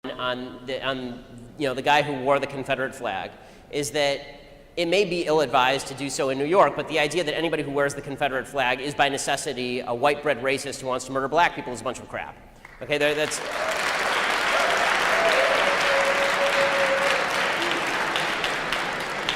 the guy who wore the Confederate flag is that it may be ill-advised to do so in New York, but the idea that anybody who wears the Confederate flag is by necessity a white-bread racist who wants to murder black people is a bunch of crap. Okay, that's.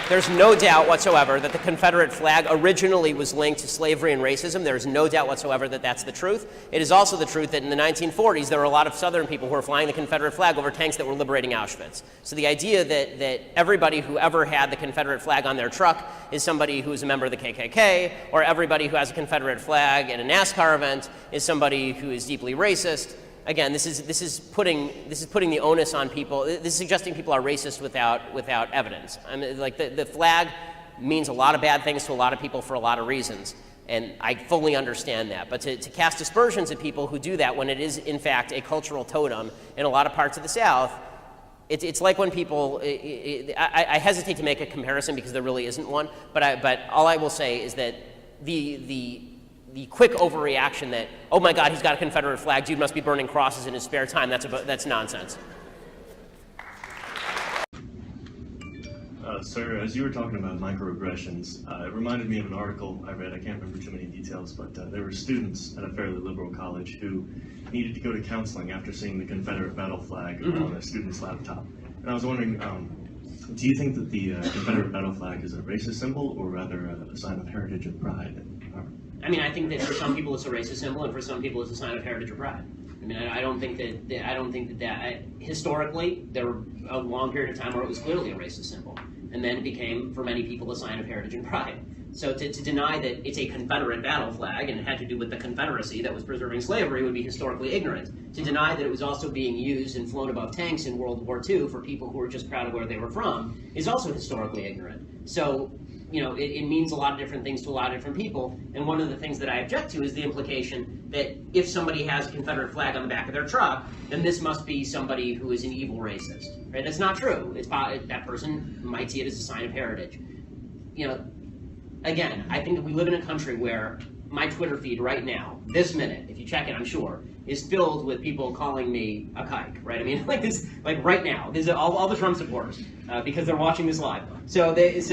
There's no doubt whatsoever that the Confederate flag originally was linked to slavery and racism. There's no doubt whatsoever that that's the truth. It is also the truth that in the 1940s, there were a lot of Southern people who were flying the Confederate flag over tanks that were liberating Auschwitz. So the idea that everybody who ever had the Confederate flag on their truck is somebody who is a member of the KKK, or everybody who has a Confederate flag at a NASCAR event is somebody who is deeply racist. Again, this is putting the onus on people. This is suggesting people are racist without evidence. I mean, like the flag means a lot of bad things to a lot of people for a lot of reasons, and I fully understand that. But to cast aspersions at people who do that when it is in fact a cultural totem in a lot of parts of the South, it's like when people. I hesitate to make a comparison because there really isn't one. But all I will say is that the quick overreaction that, oh my God, he's got a Confederate flag, dude must be burning crosses in his spare time, that's nonsense. Sir, as you were talking about microaggressions, it reminded me of an article I read. I can't remember too many details, but there were students at a fairly liberal college who needed to go to counseling after seeing the Confederate battle flag on a student's laptop. And I was wondering, do you think that the Confederate battle flag is a racist symbol, or rather a sign of heritage and pride? I mean, I think that for some people it's a racist symbol, and for some people it's a sign of heritage or pride. I mean, I don't think that historically there were a long period of time where it was clearly a racist symbol, and then it became for many people a sign of heritage and pride. So to deny that it's a Confederate battle flag and it had to do with the Confederacy that was preserving slavery would be historically ignorant. To deny that it was also being used and flown above tanks in World War II for people who were just proud of where they were from is also historically ignorant. So. It means a lot of different things to a lot of different people, and one of the things that I object to is the implication that if somebody has a Confederate flag on the back of their truck, then this must be somebody who is an evil racist. Right? That's not true. That person might see it as a sign of heritage. Again, I think that we live in a country where my Twitter feed right now, this minute, if you check it, I'm sure, is filled with people calling me a kike, right? I mean, like right now, there's all the Trump supporters because they're watching this live. So that's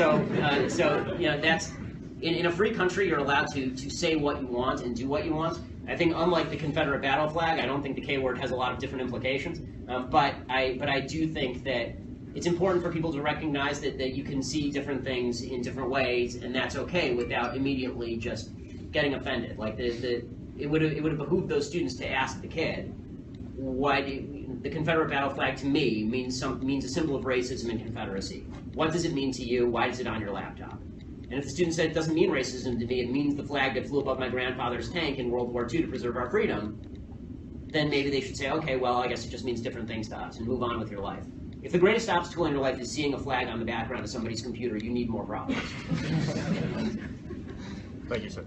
in a free country, you're allowed to say what you want and do what you want. I think unlike the Confederate battle flag, I don't think the K word has a lot of different implications. But I do think that it's important for people to recognize that you can see different things in different ways, and that's okay without immediately just getting offended. Like it would have behooved those students to ask the kid, why the Confederate battle flag to me means a symbol of racism and Confederacy. What does it mean to you? Why is it on your laptop? And if the student said it doesn't mean racism to me, it means the flag that flew above my grandfather's tank in World War II to preserve our freedom, then maybe they should say, okay, well, I guess it just means different things to us, and move on with your life. If the greatest obstacle in your life is seeing a flag on the background of somebody's computer, you need more problems. Thank you, sir.